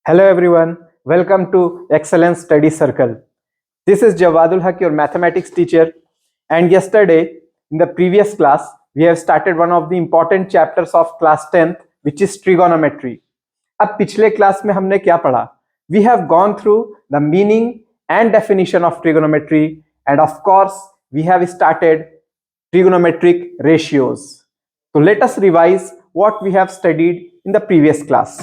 Hello everyone, welcome to Excellence Study Circle. This is Jawadul Haq, your mathematics teacher, and yesterday in the previous class we have started one of the important chapters of class 10th which is trigonometry. अब पिछले class में हमने क्या पढ़ा? We have gone through the meaning and definition of trigonometry, and of course we have started trigonometric ratios. So let us revise what we have studied in the previous class.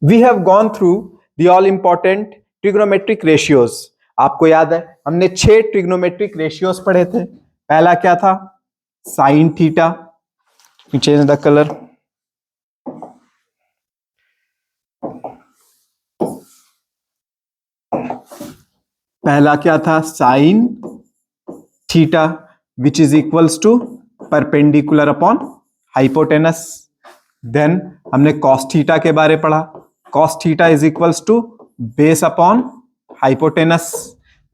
We have gone through the all important trigonometric ratios. आपको याद है हमने 6 trigonometric ratios पढ़े थे. पहला क्या था? Sin theta. You change the color. पहला क्या था? Sin theta, which is equals to perpendicular upon hypotenuse. Then हमने cos theta के बारे पढ़ा. Cos theta is equals to base upon hypotenuse.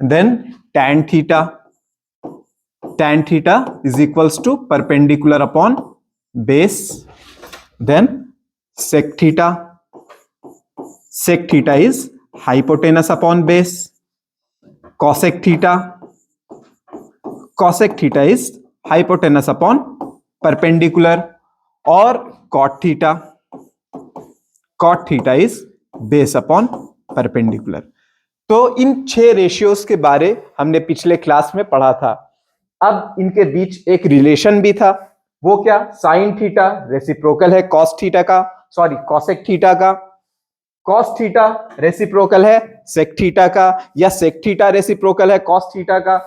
Then tan theta is equals to perpendicular upon base. Then sec theta is hypotenuse upon base. Cosec theta is hypotenuse upon perpendicular. और cot theta is base upon perpendicular. तो इन 6 ratios के बारे हमने पिछले class में पढ़ा था. अब इनके बीच एक रिलेशन भी था. वो क्या? साइन थीटा रेसिप्रोकल है कॉस थीटा का, सॉरी कॉसेक थीटा का. कॉस थीटा रेसिप्रोकल है सेक थीटा का, या सेक थीटा रेसिप्रोकल है कॉस थीटा का.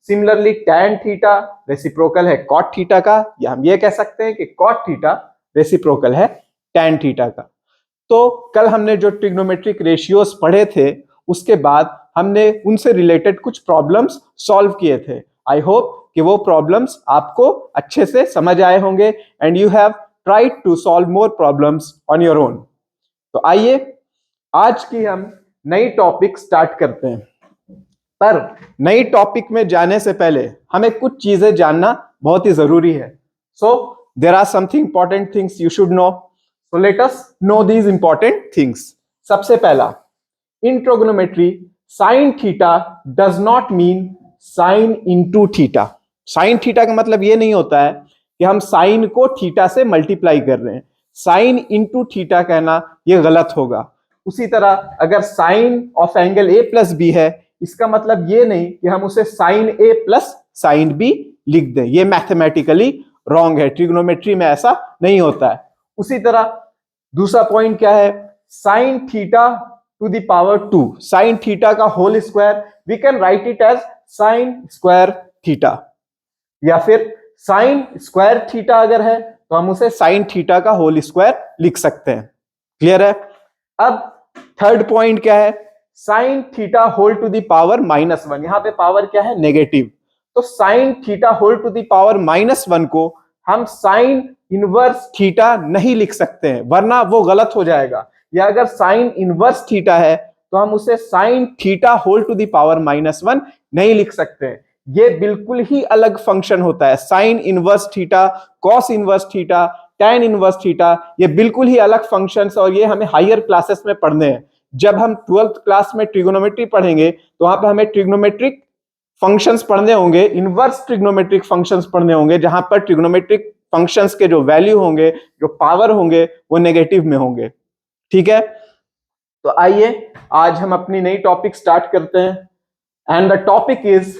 सिमिलरली टैन थीटा रेसिप्रोकल है कॉट थीटा का, या हम ये कह सकते हैं कि कॉट थीटा रेसिप्रोकल है टैन थीटा का. तो कल हमने जो ट्रिग्नोमेट्रिक रेशियोज पढ़े थे उसके बाद हमने उनसे रिलेटेड कुछ प्रॉब्लम्स सॉल्व किए थे. आई होप कि वो प्रॉब्लम्स आपको अच्छे से समझ आए होंगे and you have tried to solve more problems on your own. तो आइए आज की हम नई टॉपिक स्टार्ट करते हैं. पर नई टॉपिक में जाने से पहले हमें कुछ चीजें जानना बहुत ही जरूरी है. So there are something important things you should know. So let us know these important things. सबसे पहला, in trigonometry, sin theta does not mean sin into theta. Sin theta का मतलब ये नहीं होता है कि हम sin को थीटा से मल्टीप्लाई कर रहे हैं. sin into theta कहना ये गलत होगा. उसी तरह अगर sin of angle a plus b है, इसका मतलब ये नहीं कि हम उसे sin a plus sin b लिख दें. ये मैथमेटिकली रॉन्ग है. ट्रिग्नोमेट्री में ऐसा नहीं होता है. उसी तरह दूसरा पॉइंट क्या है? Sine theta to the power 2. Sine theta का whole square we can write it as sine square theta, या फिर साइन स्क्वायर थीटा अगर है तो हम उसे साइन थीटा का होल स्क्वायर लिख सकते हैं. क्लियर है? अब थर्ड पॉइंट क्या है? Sine theta whole to the power -1. यहां पे पावर क्या है? नेगेटिव. तो sine theta whole to the power -1 को हम साइन इनवर्स थीटा नहीं लिख सकते हैं, वरना वो गलत हो जाएगा. या अगर साइन इनवर्स थीटा है तो हम उसे sine theta whole to the power -1 नहीं लिख सकते हैं. ये बिल्कुल ही अलग फंक्शन होता है. Sine inverse theta, cos inverse theta, tan inverse theta, ये बिल्कुल ही अलग फंक्शंस, और ये हमें हायर क्लासेस में पढ़ने हैं. जब हम 12th क्लास में ट्रिगोनोमेट्री पढ़ेंगे तो वहां पर हमें ट्रिग्नोमेट्रिक फंक्शंस पढ़ने होंगे, इनवर्स ट्रिग्नोमेट्रिक फंक्शंस पढ़ने होंगे, जहां पर ट्रिग्नोमेट्रिक फंक्शंस के जो वैल्यू होंगे, जो पावर होंगे, वो नेगेटिव में होंगे. ठीक है? तो आइए आज हम अपनी नई टॉपिक स्टार्ट करते हैं. And the topic is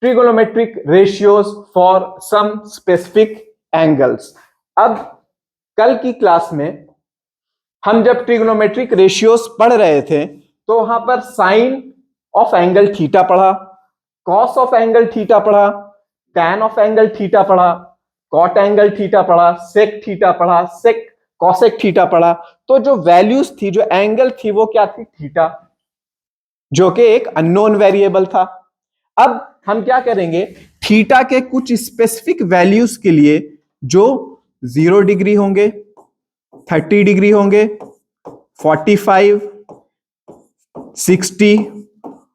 trigonometric ratios for some specific angles. अब कल की क्लास में हम जब ट्रिगोनोमेट्रिक रेशियोज पढ़ रहे थे तो वहां पर साइन ऑफ एंगल थीटा पढ़ा, कॉस ऑफ एंगल थीटा पढ़ा, टैन ऑफ एंगल थीटा पढ़ा, कॉट एंगल थीटा पढ़ा, सेक थीटा पढ़ा, सेक कॉसेक थीटा पढ़ा. तो जो वैल्यूज थी, जो एंगल थी, वो क्या थी? थीटा, जो कि एक अननोन वेरिएबल था. अब हम क्या करेंगे? थीटा के कुछ स्पेसिफिक वैल्यूज के लिए जो 0 डिग्री होंगे, 30 डिग्री होंगे, 45, 60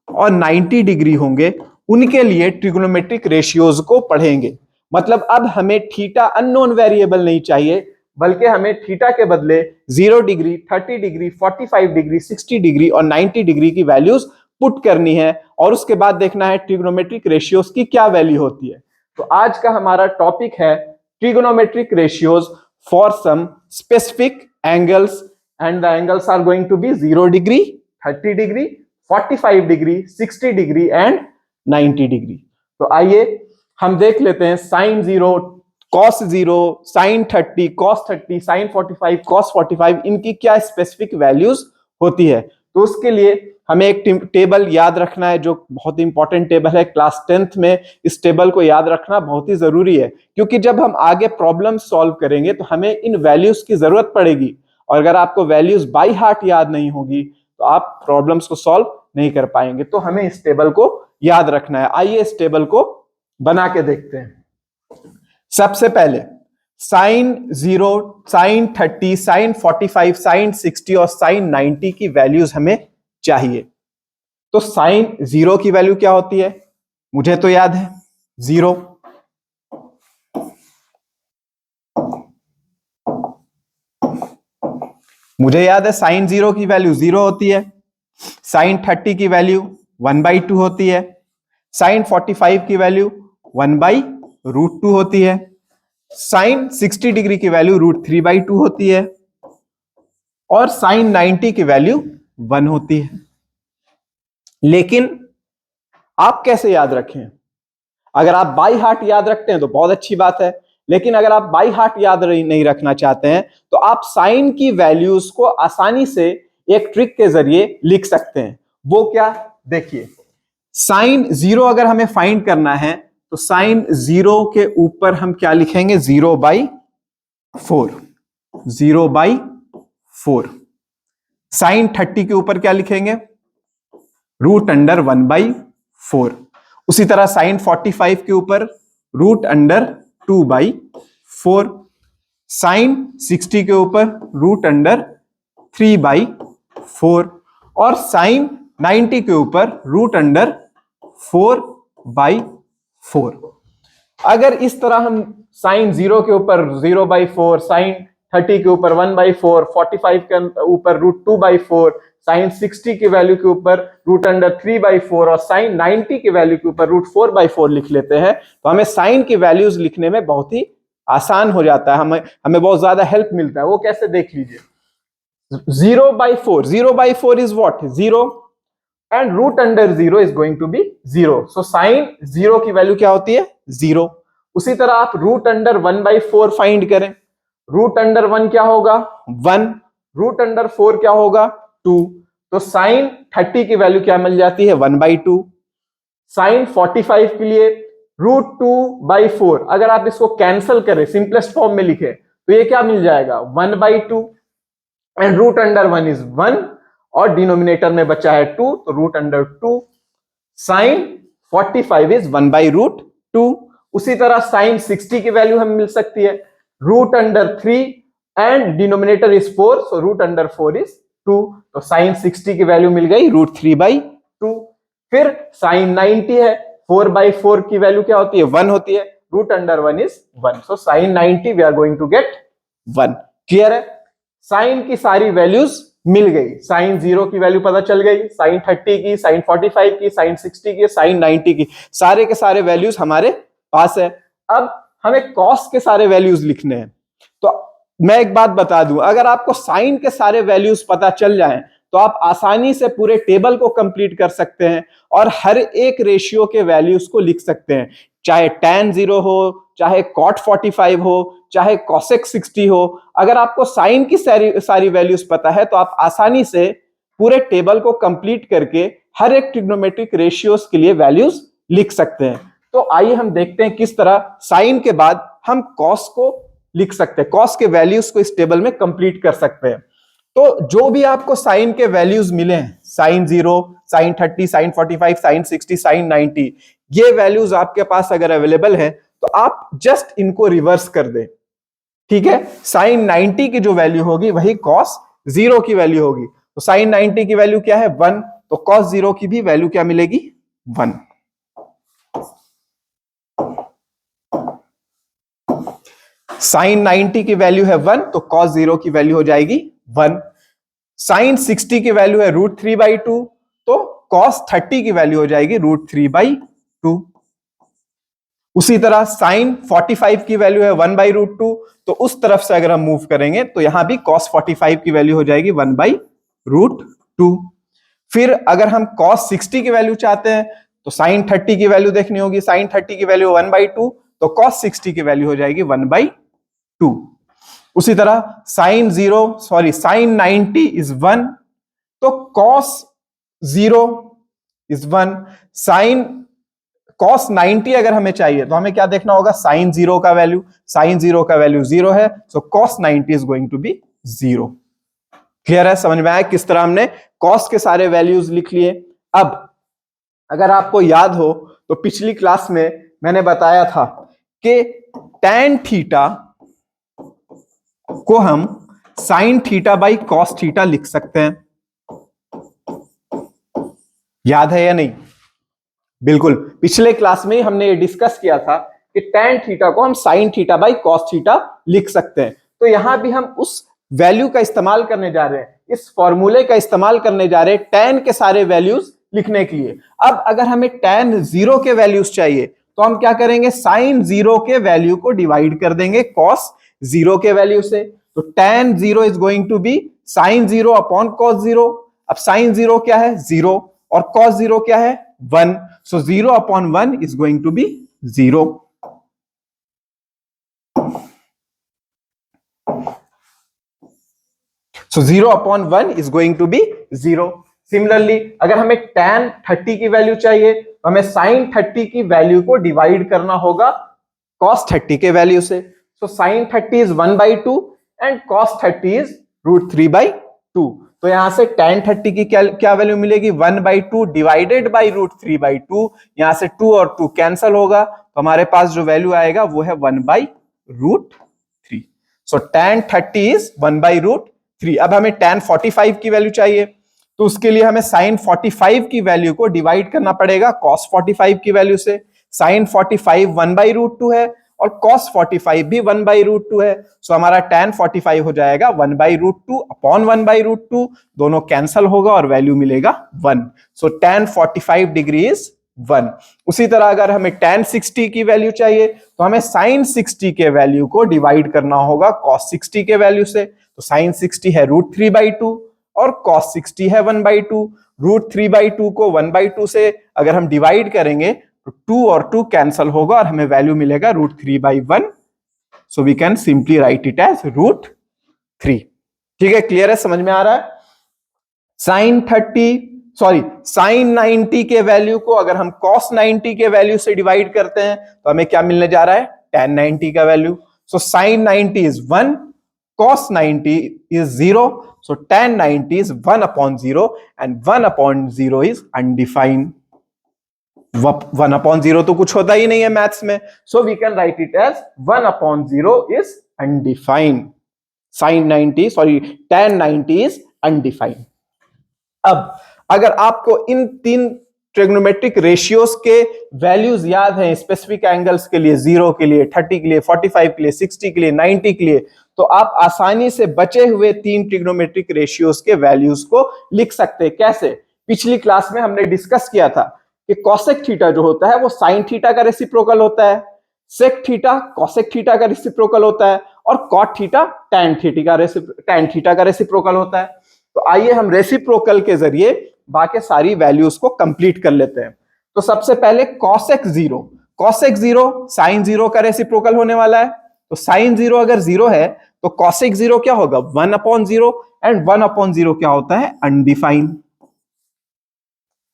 और 90 डिग्री होंगे, उनके लिए ट्रिगोनोमेट्रिक रेशियोज को पढ़ेंगे. मतलब अब हमें थीटा अननोन वेरिएबल नहीं चाहिए, बल्कि हमें थीटा के बदले 0 डिग्री, 30 डिग्री, 45 डिग्री, 60 डिग्री और 90 डिग्री की वैल्यूज पुट करनी है और उसके बाद देखना है ट्रिग्नोमेट्रिक रेशियोज की क्या वैल्यू होती है। तो आज का हमारा टॉपिक है trigonometric ratios for some specific angles and the angles are going to be 0 degree, 30 degree, 45 degree, 60 degree and 90 degree. तो आइए हम देख लेते हैं sine 0, cos 0, sine 30, cos 30, sine 45, cos 45 इनकी क्या स्पेसिफिक वैल्यूज होती है। तो उसके लिए हमें एक टेबल याद रखना है जो बहुत इंपॉर्टेंट टेबल है। क्लास 10th में इस टेबल को याद रखना बहुत ही जरूरी है, क्योंकि जब हम आगे प्रॉब्लम सॉल्व करेंगे तो हमें इन वैल्यूज की जरूरत पड़ेगी और अगर आपको वैल्यूज बाय हार्ट याद नहीं होगी तो आप प्रॉब्लम्स को सॉल्व नहीं कर पाएंगे। तो हमें इस टेबल को याद रखना है। आइए इस टेबल को बना के देखते हैं। सबसे पहले साइन 0, साइन 30, साइन 45, साइन 60 और साइन 90 की वैल्यूज हमें चाहिए। तो साइन 0 की वैल्यू क्या होती है? मुझे तो याद है 0। मुझे याद है साइन 0 की वैल्यू 0 होती है। साइन 30 की वैल्यू 1/2 होती है। साइन 45 की वैल्यू 1/√2 होती है। साइन 60 डिग्री की वैल्यू √3/2 होती है और साइन 90 की वैल्यू 1 होती है। लेकिन आप कैसे याद रखें? अगर आप बाय हार्ट याद रखते हैं तो बहुत अच्छी बात है, लेकिन अगर आप बाय हार्ट याद नहीं रखना चाहते हैं तो आप साइन की वैल्यूज को आसानी से एक ट्रिक के जरिए लिख सकते हैं। वो क्या? देखिए, साइन 0 अगर हमें फाइंड करना है तो साइन 0 के ऊपर हम क्या लिखेंगे? 0/4। 0/4। साइन 30 के ऊपर क्या लिखेंगे? √1/4। उसी तरह साइन 45 के ऊपर √2/4। साइन 60 के ऊपर √3/4 और साइन 90 के ऊपर √4/4। अगर इस तरह हम साइन 0 के ऊपर 0/4, साइन 30 के ऊपर 1/4, 45 के ऊपर √2/4, साइन 60 की वैल्यू के ऊपर √3/4 और साइन 90 की वैल्यू के ऊपर √4/4 लिख लेते हैं तो हमें साइन की वैल्यूज लिखने में बहुत ही आसान हो जाता है, हमें बहुत ज्यादा हेल्प मिलता है। वो कैसे? देख लीजिए। 0/4, 0/4 is what? 0 and √0 is going to be 0। So sine 0 की वैल्यू क्या होती है? 0। उसी तरह आप √1/4 फाइंड करें। √1 क्या होगा? 1। √4 क्या होगा? 2। तो साइन 30 की वैल्यू क्या मिल जाती है? 1/2। साइन 45 के लिए √2/4 अगर आप इसको कैंसिल करें, सिंपलेस्ट फॉर्म में लिखे तो ये क्या मिल जाएगा? 1/2 एंड √1 इज 1 और डिनोमिनेटर में बचा है 2 तो √2। Sine 45 is 1/√2। उसी तरह साइन 60 की वैल्यू हमें मिल सकती है √3 and denominator is 4 so √4 is 2। तो साइन 60 की वैल्यू मिल गई √3/2। फिर साइन 90 है, 4/4 की वैल्यू क्या होती है? 1 होती है। √1 is 1। So sine 90 we are going to get 1। Clear है? साइन की सारी वैल्यूज मिल गई। साइन 0 की वैल्यू पता चल गई, साइन 30 की, साइन 45 की, साइन 60 की, साइन 90 की, सारे के सारे वैल्यूज हमारे पास है। अब हमें कॉस के सारे वैल्यूज लिखने हैं। तो मैं एक बात बता दूं, अगर आपको साइन के सारे वैल्यूज पता चल जाएं तो आप आसानी से पूरे टेबल को कंप्लीट कर सकते हैं और हर एक रेशियो के वैल्यूज को लिख सकते हैं, चाहे tan 0 हो, चाहे cot 45 हो, चाहे cosec 60 हो। अगर आपको साइन की सारी वैल्यूज पता है तो आप आसानी से पूरे टेबल को कंप्लीट करके हर एक ट्रिग्नोमेट्रिक रेशियोज के लिए वैल्यूज लिख सकते हैं। तो आइए हम देखते हैं किस तरह साइन के बाद हम कॉस को लिख सकते हैं, कॉस के वैल्यूज को इस टेबल में कंप्लीट कर सकते हैं। तो जो भी आपको साइन के वैल्यूज मिले हैं, sine 0, sine 30, sine 45, sine 60, sine 90, ये वैल्यूज आपके पास अगर अवेलेबल है तो आप जस्ट इनको रिवर्स कर दें। ठीक है? साइन 90 की जो वैल्यू होगी वही कॉस 0 की वैल्यू होगी। तो साइन 90 की वैल्यू क्या है? 1। तो कॉस 0 की भी वैल्यू क्या मिलेगी? 1। साइन 90 की वैल्यू है 1, तो कॉस 0 की वैल्यू हो जाएगी 1। साइन 60 की वैल्यू है √3/2, तो कॉस 30 की वैल्यू हो जाएगी √3/2। उसी तरह साइन 45 की वैल्यू है 1/√2, तो उस तरफ से अगर हम मूव करेंगे तो यहां भी cos 45 की वैल्यू हो जाएगी 1/√2। फिर अगर हम cos 60 की वैल्यू चाहते हैं तो साइन 30 की वैल्यू देखनी होगी। साइन 30 की वैल्यू 1/2, तो cos 60 की वैल्यू हो जाएगी 1/2। उसी तरह साइन 90 इज 1, तो cos 0 इज 1। साइन cos 90 अगर हमें चाहिए तो हमें क्या देखना होगा, साइन 0 का वैल्यू। साइन 0 का वैल्यू 0 है, so cos 90 is going to be 0। Clear है, समझ में आया किस तरह हमने cos के सारे वैल्यूज लिख लिए। अब अगर आपको याद हो तो पिछली क्लास में मैंने बताया था कि tan थीटा को हम sin theta by cos theta लिख सकते हैं। याद है या नहीं? बिल्कुल, पिछले क्लास में हमने ये डिस्कस किया था कि tan थीटा को हम sin theta by cos theta लिख सकते हैं। तो यहां भी हम उस वैल्यू का इस्तेमाल करने जा रहे हैं, इस फॉर्मूले का इस्तेमाल करने जा रहे हैं tan के सारे वैल्यूज लिखने के लिए। अब अगर हमें tan 0 के वैल्यूज चाहिए तो हम क्या करेंगे, sin 0 के वैल्यू को डिवाइड कर देंगे cos 0 के वैल्यू से। तो tan 0 is going to be sin 0 upon cos 0। अब sin 0 क्या है, 0, और cos 0 क्या है, 1। So 0 upon 1 is going to be 0. So 0 upon 1 is going to be 0. Similarly, अगर हमें tan 30 की वैल्यू चाहिए तो हमें sin 30 की वैल्यू को डिवाइड करना होगा cos 30 के वैल्यू से। So sin 30 is 1/2 and cos 30 is √3/2। तो यहां से tan 30 की क्या वैल्यू मिलेगी, 1/2 डिवाइडेड बाई √3/2। यहां से 2 और 2 कैंसल होगा, तो हमारे पास जो वैल्यू आएगा वो है 1/√3। सो tan 30 इज 1/√3। अब हमें tan 45 की वैल्यू चाहिए, तो उसके लिए हमें sin 45 की वैल्यू को डिवाइड करना पड़ेगा cos 45 की वैल्यू से। sin 45 1/√2 है और cos 45 भी 1/√2 है, सो हमारा tan 45 हो जाएगा 1/√2 अपॉन 1/√2, दोनों कैंसल होगा और वैल्यू मिलेगा 1। सो tan 45 डिग्री इज 1। उसी तरह अगर हमें tan 60 की वैल्यू चाहिए तो हमें sin 60 के वैल्यू को डिवाइड करना होगा cos 60 के वैल्यू से। तो sin 60 है √3/2 और cos 60 है 1/2। √3/2 को 1/2 से अगर हम डिवाइड करेंगे तो 2 और 2 कैंसल होगा और हमें वैल्यू मिलेगा √3/1। So we can simply write it as √3। ठीक है, क्लियर है, समझ में आ रहा है? sin 90 के वैल्यू को अगर हम cos 90 के वैल्यू से डिवाइड करते हैं तो हमें क्या मिलने जा रहा है, tan 90 का value. So sin 90 is 1, cos 90 is 0, so tan 90 is 1/0 and 1/0 is undefined। 1/0 तो कुछ होता ही नहीं है मैथ्स में, so we can write it as 1/0 is undefined. tan 90 is undefined. अब अगर आपको इन 3 ट्रिग्नोमेट्रिक रेशियोज के वैल्यूज याद हैं स्पेसिफिक एंगल्स के लिए, 0 के लिए, 30 के लिए, 45 के लिए, 60 के लिए, 90 के लिए, तो आप आसानी से बचे हुए 3 ट्रिग्नोमेट्रिक रेशियोज के वैल्यूज को लिख सकते हैं। कैसे? पिछली क्लास में हमने डिस्कस किया था कि कोसेक थीटा जो होता है वो साइन थीटा का रेसिप्रोकल होता है, सेक थीटा कोसेक थीटा का रेसिप्रोकल होता है और कॉट थीटा टैन थीटा का रेसिप्रोकल होता है। तो आइए हम रेसिप्रोकल के जरिए बाकी सारी वैल्यूज को कंप्लीट कर लेते हैं। तो सबसे पहले कोसेक 0 साइन 0 का रेसिप्रोकल होने वाला है। तो साइन 0 अगर 0 है तो कोसेक 0 क्या होगा, 1/0, एंड 1/0 क्या होता है, अनडिफाइंड।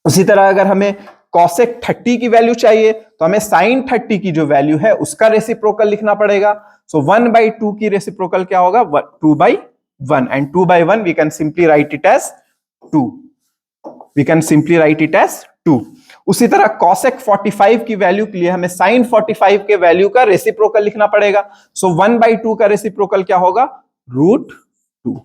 उसी तरह अगर हमें कोसेक 30 की वैल्यू चाहिए तो हमें साइन 30 की जो वैल्यू है उसका रेसिप्रोकल लिखना पड़ेगा। सो 1/2 की रेसिप्रोकल क्या होगा, 2/1, and 2/1 we can simply write it as 2। उसी तरह कोसेक 45 की वैल्यू के लिए हमें साइन 45 के वैल्यू का रेसिप्रोकल लिखना पड़ेगा। सो 1/2 का रेसिप्रोकल क्या होगा, √2।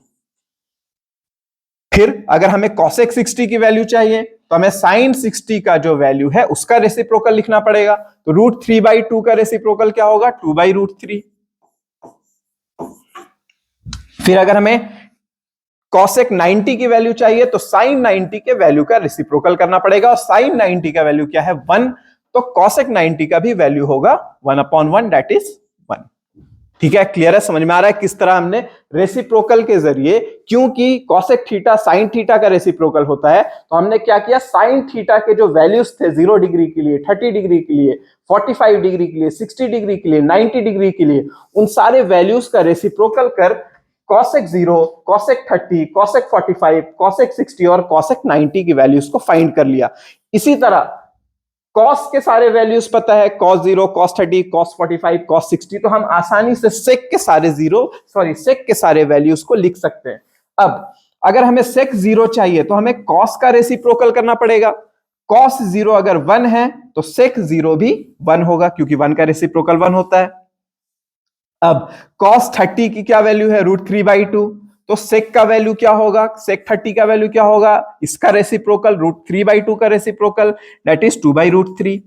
फिर अगर हमें कोसेक 60 की वैल्यू चाहिए तो हमें साइन 60 का जो वैल्यू है उसका रेसिप्रोकल लिखना पड़ेगा। तो √3/2 का रेसिप्रोकल क्या होगा, 2/√3। फिर अगर हमें cosec 90 की वैल्यू चाहिए तो sin 90 के वैल्यू का रेसिप्रोकल करना पड़ेगा, और sin 90 का वैल्यू क्या है 1, तो cosec 90 का भी वैल्यू होगा 1/1, दैट इज 1। ठीक है, क्लियर है, समझ में आ रहा है किस तरह हमने रेसिप्रोकल के जरिए, क्योंकि cosec थीटा sin थीटा का रेसिप्रोकल होता है, तो हमने क्या किया, sin थीटा के जो वैल्यूज थे 0 डिग्री के लिए, 30 डिग्री के लिए, 45 डिग्री के लिए, 60 डिग्री के लिए, 90 डिग्री के लिए, उन सारे वैल्यूज का रेसिप्रोकल कर cosec 0, cosec 30, cosec 45, cosec 60 और cosec 90 की वैल्यूज को फाइंड कर लिया। इसी तरह cos के सारे वैल्यूज पता है, cos 0, cos 30, cos 45, cos 60, तो हम आसानी से sec के सारे वैल्यूज को लिख सकते हैं। अब अगर हमें sec 0 चाहिए तो हमें cos का रेसिप्रोकल करना पड़ेगा। cos 0 अगर 1 है तो sec 0 भी 1 होगा, क्योंकि 1 का रेसिप्रोकल 1 होता है। अब cos 30 की क्या वैल्यू है, √3/2, तो sec का वैल्यू क्या होगा, sec 30 का वैल्यू क्या होगा, इसका रेसिप्रोकल √3/2 का रेसिप्रोकल, दैट इज 2/√3।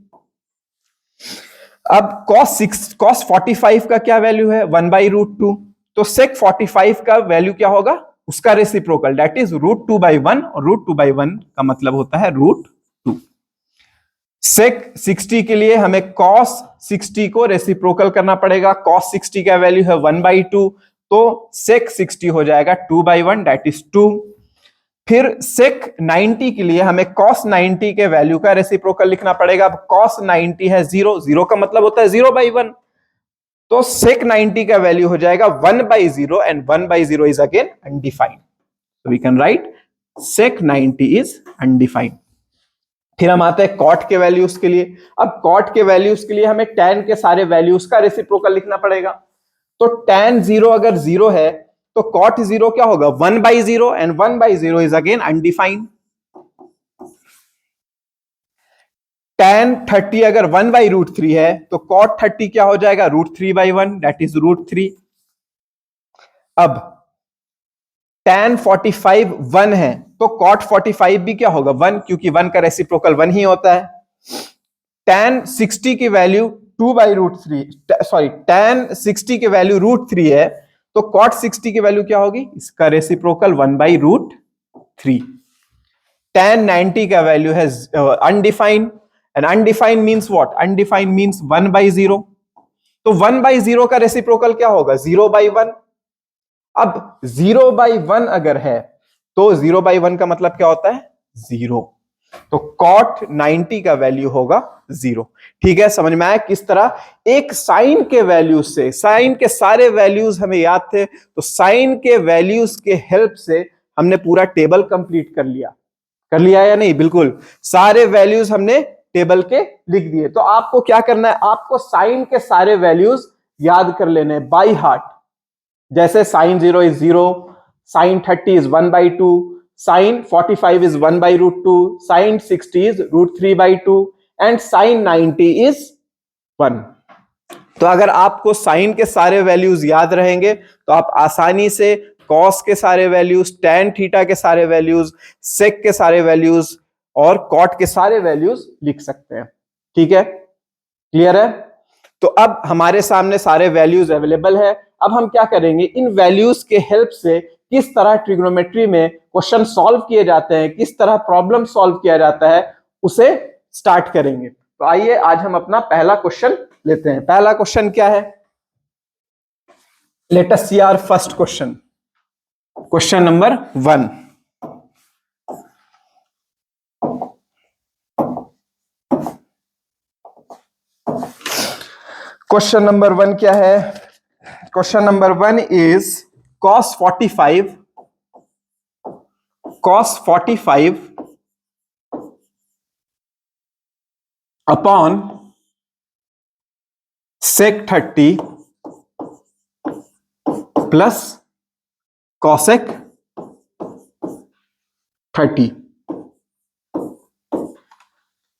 अब cos 45 का क्या वैल्यू है, 1/√2, तो sec 45 का वैल्यू क्या होगा, उसका रेसिप्रोकल, दैट इज √2/1, और √2/1 का मतलब होता है √2। sec 60 के लिए हमें cos 60 को रेसिप्रोकल करना पड़ेगा, cos 60 का वैल्यू है 1/2, तो sec 60 हो जाएगा 2/1, दैट इज 2। फिर sec 90 के लिए हमें cos 90 के वैल्यू का रेसिप्रोकल लिखना पड़ेगा। अब cos 90 है 0 का मतलब होता है 0/1, तो sec 90 का वैल्यू हो जाएगा 1/0, and 1/0 is again undefined, so we can write sec 90 is undefined. फिर हम आते हैं cot के वैल्यूज के लिए। अब cot के वैल्यूज के लिए हमें tan के सारे वैल्यूज का रेसिप्रोकल लिखना पड़ेगा, तो tan 0 अगर 0 है तो cot 0 क्या होगा, 1/0, and 1/0 is again undefined. tan 30 अगर 1/√3 है तो cot 30 क्या हो जाएगा, √3/1, दैट इज √3। अब tan 45 1 है तो cot 45 भी क्या होगा 1, क्योंकि 1 का रेसिप्रोकल 1 ही होता है। tan 60 की वैल्यू 2/√3, सॉरी tan 60 की वैल्यू √3 है, तो cot 60 की वैल्यू क्या होगी, इसका रेसिप्रोकल 1/√3। tan 90 का वैल्यू है undefined, and undefined means what, undefined means 1/0, तो 1/0 का रेसिप्रोकल क्या होगा, 0/1। अब 0/1 अगर है तो 0/1 का मतलब क्या होता है, 0, तो cot 90 का वैल्यू होगा 0। ठीक है, समझ में आया किस तरह एक साइन के वैल्यूज से, साइन के सारे वैल्यूज हमें याद थे, तो साइन के वैल्यूज के हेल्प से हमने पूरा टेबल कंप्लीट कर लिया या नहीं, बिल्कुल सारे वैल्यूज हमने टेबल के लिख दिए। तो आपको क्या करना है, आपको साइन के सारे वैल्यूज याद कर लेने बाय हार्ट, जैसे sin 0 is 0, sin 30 is 1/2, sin 45 is 1/√2, sin 60 is √3/2, and sin 90 is 1। तो अगर आपको साइन के सारे वैल्यूज याद रहेंगे तो आप आसानी से cos के सारे वैल्यूज, tan थीटा के सारे वैल्यूज, sec के सारे वैल्यूज और cot के सारे वैल्यूज लिख सकते हैं। ठीक है, क्लियर है। तो अब हमारे सामने सारे वैल्यूज अवेलेबल है। अब हम क्या करेंगे, इन वैल्यूज के हेल्प से किस तरह ट्रिग्नोमेट्री में क्वेश्चन सॉल्व किए जाते हैं, किस तरह प्रॉब्लम सॉल्व किया जाता है, उसे स्टार्ट करेंगे। तो आइए आज हम अपना पहला क्वेश्चन लेते हैं। पहला क्वेश्चन क्या है, let us see our first question, question number 1। Question number 1 क्या है, question number 1 is cos 45 upon sec 30 plus cosec 30।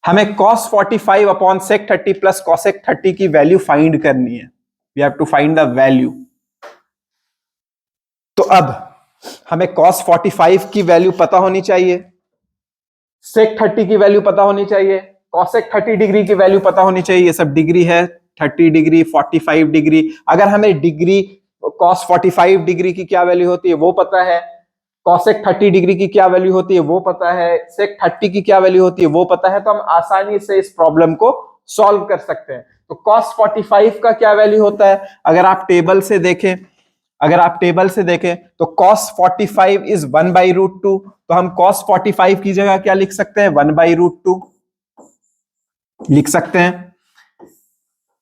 हमें cos 45 upon sec 30 plus cosec 30 की वैल्यू फाइंड करनी है, we have to find the value. तो अब हमें cos 45 की वैल्यू पता होनी चाहिए, sec 30 की वैल्यू पता होनी चाहिए, cosec 30 डिग्री की वैल्यू पता होनी चाहिए। ये सब डिग्री है, 30 डिग्री, 45 डिग्री। अगर हमें डिग्री कॉस 45 डिग्री की क्या वैल्यू होती है वो पता है, कॉसेक 30 डिग्री की क्या वैल्यू होती है वो पता है, सेक 30 की क्या वैल्यू होती है वो पता है, तो हम आसानी से इस प्रॉब्लम को सॉल्व कर सकते हैं। तो कॉस 45 का क्या वैल्यू होता है, अगर आप टेबल से देखें तो कॉस 45 इज 1/√2, तो हम कॉस 45 की जगह क्या लिख सकते हैं, 1/√2 लिख सकते हैं,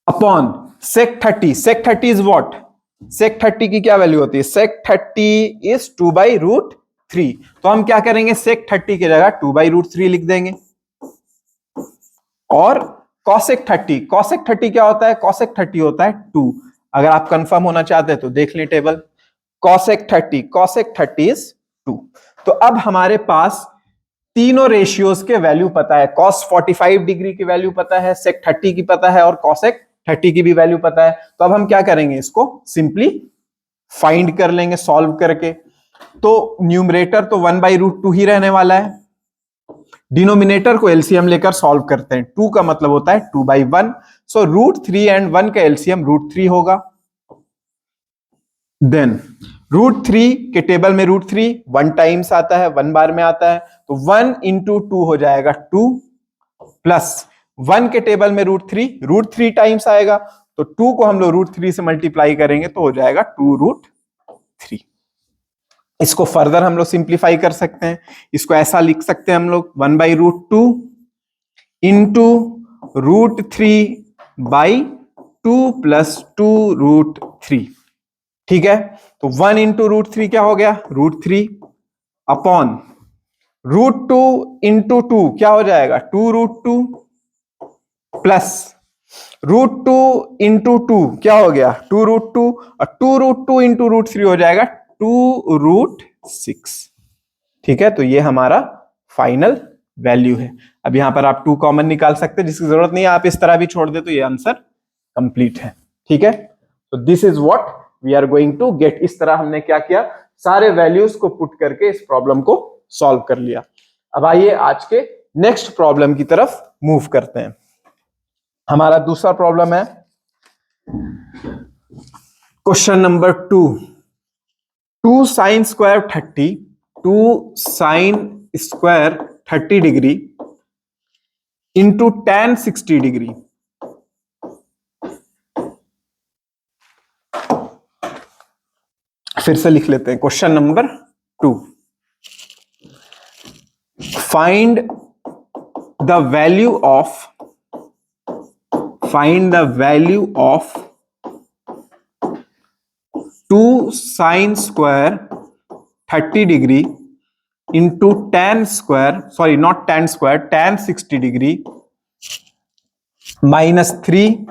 अपॉन सेक 30 इज व्हाट, सेक 30 की क्या वैल्यू होती है, सेक 30 इज 2/√3, तो हम क्या करेंगे, सेक 30 की जगह 2/√3 लिख देंगे। और कॉसेक 30 क्या होता है, कॉसेक 30 होता है 2। अगर आप कंफर्म होना चाहते हैं तो देख लें टेबल, कॉसेक 30 इज 2। तो अब हमारे पास तीनों रेशियोज के वैल्यू पता है, कॉस 45 डिग्री की वैल्यू पता है, सेक 30 की पता है और कॉसेक 30 की भी वैल्यू पता है। तो अब हम क्या करेंगे, इसको सिंपली फाइंड कर लेंगे सॉल्व करके। तो न्यूमरेटर तो 1/√2 ही रहने वाला है, डिनोमिनेटर को एलसीएम लेकर सॉल्व करते हैं, 2 का मतलब होता है 2/1, सो √3 एंड 1 का एलसीएम √3 होगा। देन √3 के टेबल में √3 1 टाइम्स आता है, 1 बार में आता है, तो 1 इंटू 2 हो जाएगा 2, प्लस 1 के टेबल में √3 टाइम्स आएगा, तो 2 को हम लोग √3 से मल्टीप्लाई करेंगे तो हो जाएगा 2√3। इसको फर्दर हम लोग सिंप्लीफाई कर सकते हैं, इसको ऐसा लिख सकते हैं हम लोग 1/√2 इंटू √3/2 प्लस 2√3, ठीक है। तो 1 इंटू √3 क्या हो गया, √3 अपॉन √2 इंटू 2 क्या हो जाएगा, 2√2 प्लस √2 इंटू 2 क्या हो गया, 2√2, और 2√2 इंटू √3 हो जाएगा 2√6, ठीक है। तो ये हमारा फाइनल वैल्यू है। अब यहां पर आप 2 कॉमन निकाल सकते हैं, जिसकी जरूरत नहीं है, आप इस तरह भी छोड़ दे तो ये आंसर कंप्लीट है, ठीक है। तो this is what we are going to get. इस तरह हमने क्या किया, सारे वैल्यूज को पुट करके इस प्रॉब्लम को सॉल्व कर लिया। अब आइए आज के नेक्स्ट प्रॉब्लम की तरफ मूव करते हैं। हमारा दूसरा प्रॉब्लम है question number 2 sin square 30 degree into tan 60 degree. फिर से लिख लेते हैं question number 2, find the value of 2 sin square 30 degree into tan 60 degree minus 3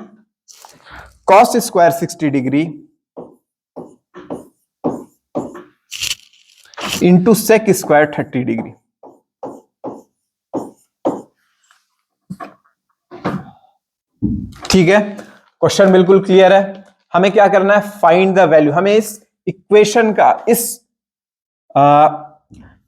cos square 60 degree into sec square 30 degree. ठीक है, क्वेश्चन बिल्कुल क्लियर है। हमें क्या करना है, फाइंड द वैल्यू। हमें इस इक्वेशन का, इस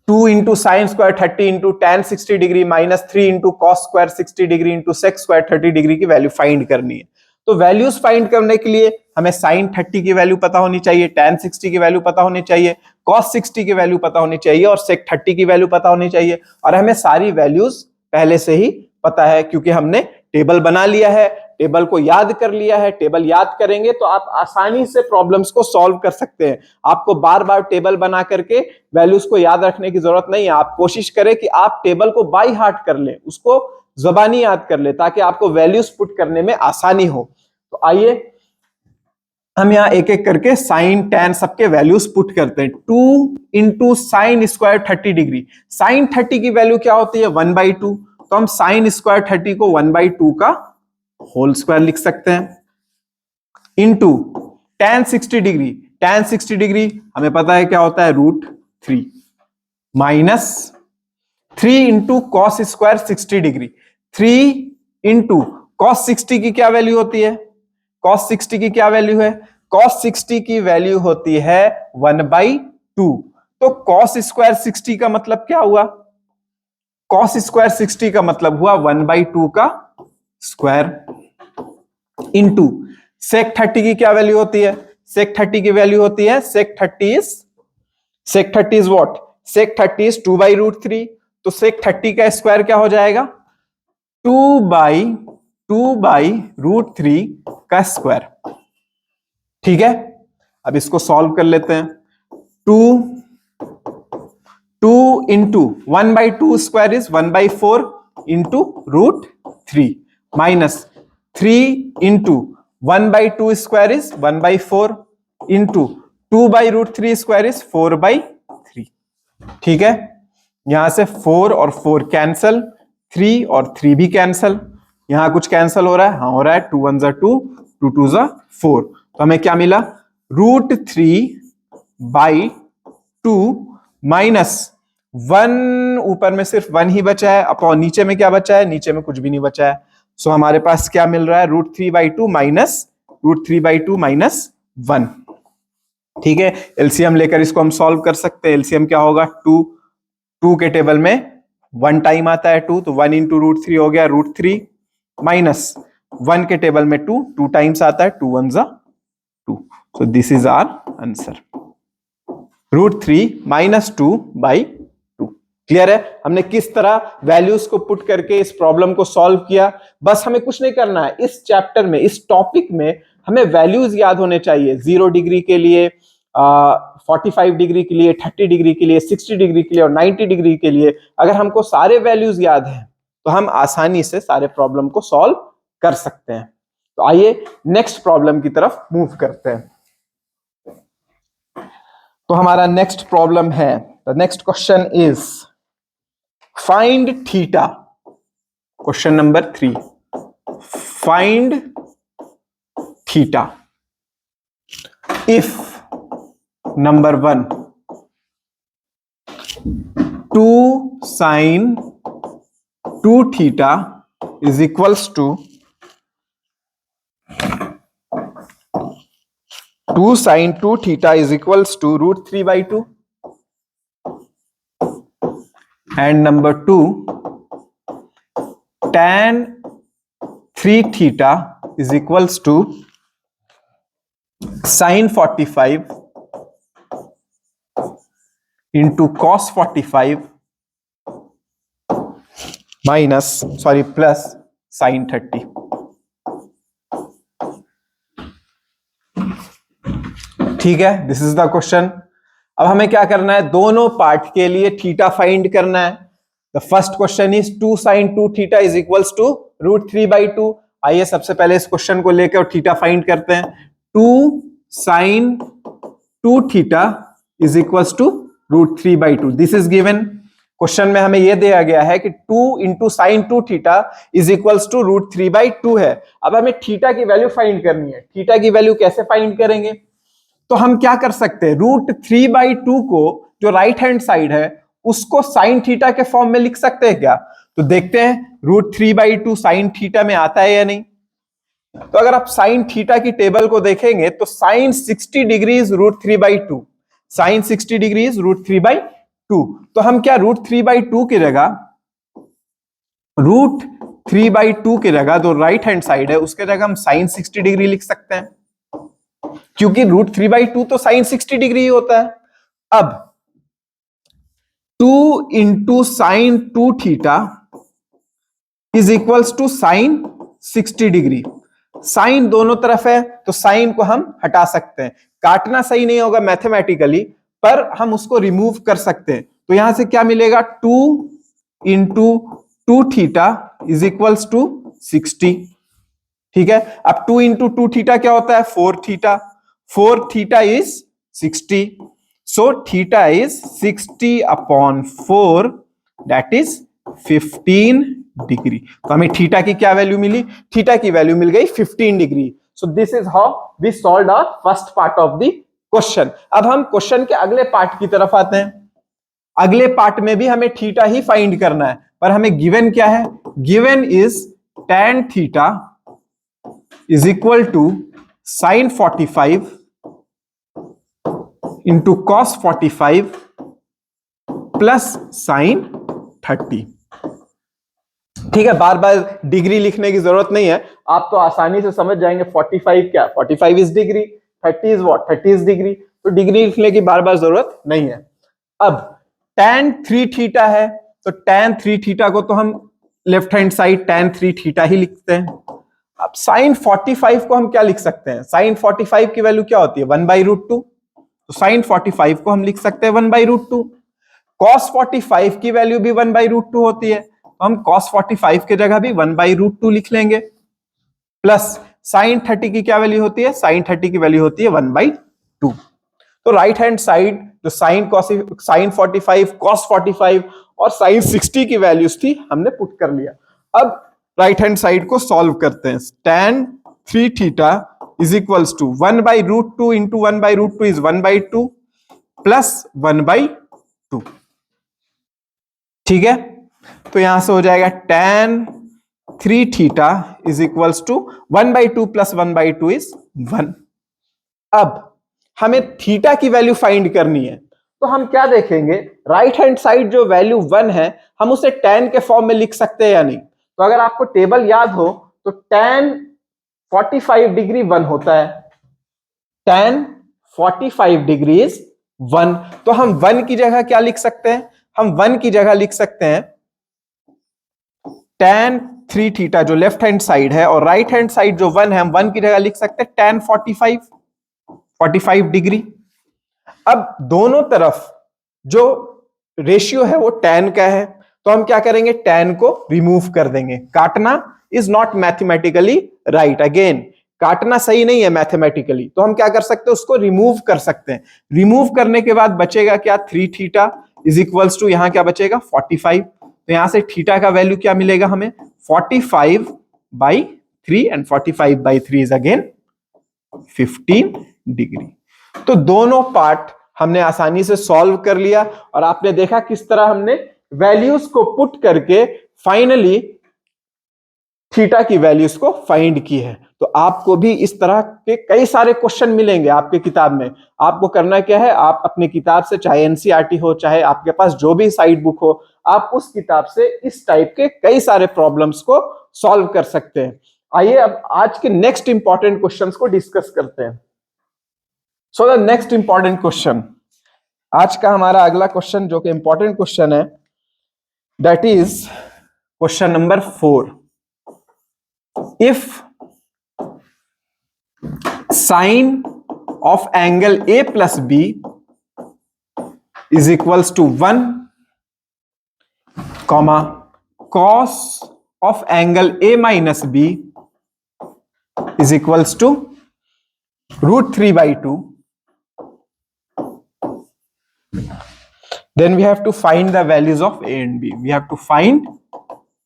2 into sine square 30 into tan 60 degree minus 3 into cos square 60 degree into sec square 30 degree की वैल्यू फाइंड करनी है। तो वैल्यूज फाइंड करने के लिए हमें साइन 30 की वैल्यू पता होनी चाहिए, tan 60 की वैल्यू पता होनी चाहिए, कॉस 60 की वैल्यू पता होनी चाहिए और सेक 30 की वैल्यू पता होनी चाहिए। और हमें सारी वैल्यूज पहले से ही पता है, क्योंकि हमने टेबल बना लिया है, टेबल को याद कर लिया है। टेबल याद करेंगे तो आप आसानी से प्रॉब्लम्स को सॉल्व कर सकते हैं। आपको बार बार टेबल बना करके वैल्यूज को याद रखने की जरूरत नहीं है। आप कोशिश करें कि आप टेबल को बाय हार्ट कर लें, उसको जुबानी याद कर ले, ताकि आपको वैल्यूज पुट करने में आसानी हो। तो आइए हम यहां एक एक करके साइन टैन सबके वैल्यूज पुट करते हैं। 2 into sine square 30 degree, sine 30 की वैल्यू क्या होती है, 1/2। तो हम साइन स्क्वायर 30 को 1/2 का होल स्क्वायर लिख सकते हैं, into tan 60 degree, tan 60 degree हमें पता है क्या होता है, √3 minus 3 into cos square 60 degree, 3 into cos 60 की क्या वैल्यू होती है, कॉस 60 की क्या वैल्यू है, कॉस 60 की वैल्यू होती है 1/2। तो कॉस स्क्वायर 60 का मतलब क्या हुआ, कॉस स्क्वायर 60 का मतलब हुआ 1/2 का स्क्वायर, इंटू सेक 30 की क्या वैल्यू होती है, सेक 30 की वैल्यू होती है सेक 30 इज व्हाट, सेक 30 इज 2/√3। तो सेक 30 का स्क्वायर क्या हो जाएगा, 2/√3 का स्क्वायर। ठीक है, अब इसको सॉल्व कर लेते हैं। 2 into 1/2 square is 1/4 into √3 minus 3 into 1/2 square is 1/4 into 2/√3 square is 4/3। ठीक है, यहां से 4 और 4 कैंसल, 3 और 3 भी कैंसल, यहां कुछ कैंसल हो रहा है, हाँ हो रहा है, 2 1 2, 2 2 4। तो हमें क्या मिला, √3/2 माइनस 1, ऊपर में सिर्फ 1 ही बचा है, अपॉन नीचे में क्या बचा है, नीचे में कुछ भी नहीं बचा है। सो हमारे पास क्या मिल रहा है, √3/2 माइनस 1। ठीक है, एलसीएम लेकर इसको हम सॉल्व कर सकते हैं। एलसीएम क्या होगा, 2 के टेबल में 1 टाइम आता है 2, तो 1 इंटू √3 हो गया √3 माइनस 1 के टेबल में 2 टाइम्स आता है, 2 1 2। So this is our answer, √3 minus 2/2। Clear है, हमने किस तरह वैल्यूज को पुट करके इस प्रॉब्लम को सॉल्व किया। बस हमें कुछ नहीं करना है, इस चैप्टर में, इस टॉपिक में हमें वैल्यूज याद होने चाहिए। 0 डिग्री के लिए, 45 डिग्री के लिए, 30 डिग्री के लिए, 60 डिग्री के लिए और 90 डिग्री के लिए। अगर हमको सारे वैल्यूज याद हैं तो हम आसानी से सारे प्रॉब्लम को सॉल्व कर सकते हैं। तो आइए नेक्स्ट प्रॉब्लम की तरफ मूव करते हैं। तो हमारा नेक्स्ट प्रॉब्लम है, the next question is find theta. Question number 3, find theta if number 1 2 sin 2 theta is equals to 2 sin 2 theta is equals to √3/2, and number 2 tan 3 theta is equals to sin 45 into cos 45 plus sin 30। ठीक है, this is the question. अब हमें क्या करना है, दोनों part के लिए थीटा फाइंड करना है। The first question is 2 sin 2 theta is equals to √3/2। आइए सबसे पहले इस क्वेश्चन को लेकर थीटा फाइंड करते हैं। 2 sin 2 theta is equals to √3/2, this is given. Question में हमें यह दिया गया है कि 2 into sine 2 theta is equals to √3/2 है। अब हमें थीटा की वैल्यू फाइंड करनी है। थीटा की वैल्यू कैसे फाइंड करेंगे, तो हम क्या कर सकते हैं, √3/2 को जो राइट हैंड साइड है उसको साइन थीटा के फॉर्म में लिख सकते हैं क्या। तो देखते हैं √3/2 साइन थीटा में आता है या नहीं। तो अगर आप साइन थीटा की टेबल को देखेंगे तो साइन 60 डिग्री √3/2, साइन 60 डिग्री √3/2। तो हम क्या √3/2 की जगह, √3/2 की जगह जो राइट हैंड साइड है उसके जगह हम साइन 60 डिग्री लिख सकते हैं, क्योंकि √3/2 तो साइन 60 डिग्री ही होता है। अब 2 into sine 2 theta is equals to sine 60 degree. Sine दोनों तरफ है तो साइन को हम हटा सकते हैं, काटना सही नहीं होगा मैथमेटिकली, पर हम उसको रिमूव कर सकते हैं। तो यहां से क्या मिलेगा, 2 into 2 theta is equals to 60। ठीक है, अब 2 इंटू 2 थीटा क्या होता है, 4 theta. 4 theta is 60, so theta is 60/4, that is 15 degree. तो हमें थीटा की क्या वैल्यू मिली, थीटा की वैल्यू मिल गई 15 degree. So this is how we solved our first part of the question. अब हम क्वेश्चन के अगले पार्ट की तरफ आते हैं। अगले पार्ट में भी हमें थीटा ही फाइंड करना है, पर हमें गिवन क्या है, given is tan theta is equal to sine 45 into cos 45 plus sine 30। ठीक है, बार बार डिग्री लिखने की जरूरत नहीं है, आप तो आसानी से समझ जाएंगे। 45 क्या, 45 is degree, 30 is what, 30 is degree, तो डिग्री लिखने की बार बार जरूरत नहीं है। अब tan 3 थीटा है, तो tan 3 थीटा को तो हम left hand side tan 3 theta ही लिखते हैं। अब sin 45 को हम क्या लिख सकते हैं, sin 45 की वैल्यू क्या होती है, 1/√2, तो sin 45 को हम लिख सकते हैं 1/√2। cos 45 की वैल्यू भी 1/√2 होती है, तो हम cos 45 की जगह भी 1/√2 लिख लेंगे। प्लस sin 30 की क्या वैल्यू होती है, sin 30 की वैल्यू होती है 1/2। तो राइट हैंड साइड जो sin 45, cos 45 और sin 60 की वैल्यूज थी हमने पुट कर लिया। अब राइट हैंड साइड को सॉल्व करते हैं। tan 3 theta is equals to 1/√2 into 1/√2 is 1/2 plus 1/2। ठीक है, तो यहां से हो जाएगा tan 3 theta is equals to 1/2 plus 1/2 is 1। अब हमें थीटा की वैल्यू फाइंड करनी है, तो हम क्या देखेंगे, राइट हैंड साइड जो वैल्यू 1 है हम उसे tan के फॉर्म में लिख सकते हैं या नहीं। तो अगर आपको टेबल याद हो तो tan 45 डिग्री 1 होता है, tan 45 डिग्री इज 1, तो हम 1 की जगह क्या लिख सकते हैं, हम 1 की जगह लिख सकते हैं tan 3 थीटा जो लेफ्ट हैंड साइड है, और राइट हैंड साइड जो 1 है हम 1 की जगह लिख सकते हैं tan 45 डिग्री। अब दोनों तरफ जो रेशियो है वो tan का है, तो हम क्या करेंगे, tan को रिमूव कर देंगे। काटना is not mathematically right, again काटना सही नहीं है मैथमेटिकली, तो हम क्या कर सकते हैं, उसको रिमूव कर सकते हैं। रिमूव करने के बाद बचेगा क्या, 3 थीटा इज इक्वल्स टू यहां क्या बचेगा 45, तो यहां से थीटा का वैल्यू क्या मिलेगा हमें 45/3 एंड 45/3 इज अगेन 15 डिग्री। तो दोनों पार्ट हमने आसानी से सॉल्व कर लिया, और आपने देखा किस तरह हमने वैल्यूज को पुट करके फाइनली थीटा की वैल्यूज को फाइंड की है। तो आपको भी इस तरह के कई सारे क्वेश्चन मिलेंगे आपके किताब में। आपको करना क्या है, आप अपनी किताब से, चाहे एनसीईआरटी हो चाहे आपके पास जो भी साइड बुक हो, आप उस किताब से इस टाइप के कई सारे प्रॉब्लम्स को सॉल्व कर सकते हैं। आइए अब आज के नेक्स्ट इंपॉर्टेंट क्वेश्चंस को डिस्कस करते हैं। So the next important question, आज का हमारा अगला क्वेश्चन जो कि इंपॉर्टेंट क्वेश्चन है, that is question number 4। If sine of angle A plus B is equals to 1, comma cos of angle A minus B is equals to √3/2, then we have to find the values of A and B. We have to find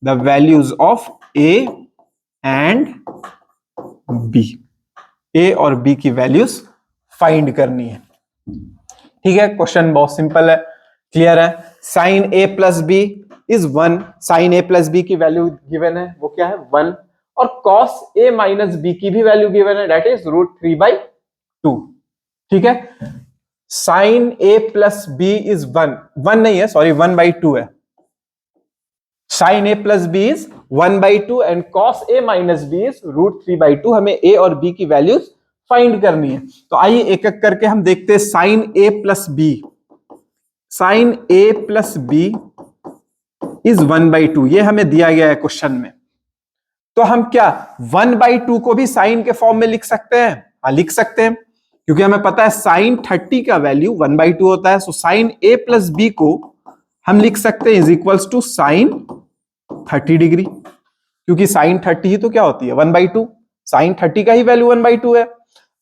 the values of A and B, A और B की values find करनी है। ठीक है, question बहुत simple है, clear है। Sine A plus B is 1, sine A plus B की वैल्यू गिवन है, वो क्या है 1, और कॉस ए माइनस बी की भी वैल्यू गिवन है, दैट इज √3/2। ठीक है, sine A plus B is 1 नहीं है, सॉरी 1/2 है। Sine A plus B is 1/2 and cos A minus B is √3/2। हमें ए और बी की वैल्यूज फाइंड करनी है, तो आइए एक एक करके हम देखते हैं। Sine A plus B, sine A plus B is 1/2, ये हमें दिया गया है क्वेश्चन में। तो हम क्या 1/2 को भी साइन के फॉर्म में लिख सकते हैं? हाँ, लिख सकते हैं, क्योंकि हमें पता है साइन 30 का वैल्यू 1/2 होता है। So sine A plus B को हम लिख सकते हैं is equals to sine 30 degree, क्योंकि साइन 30 ही तो क्या होती है 1/2, साइन 30 का ही वैल्यू 1/2 है।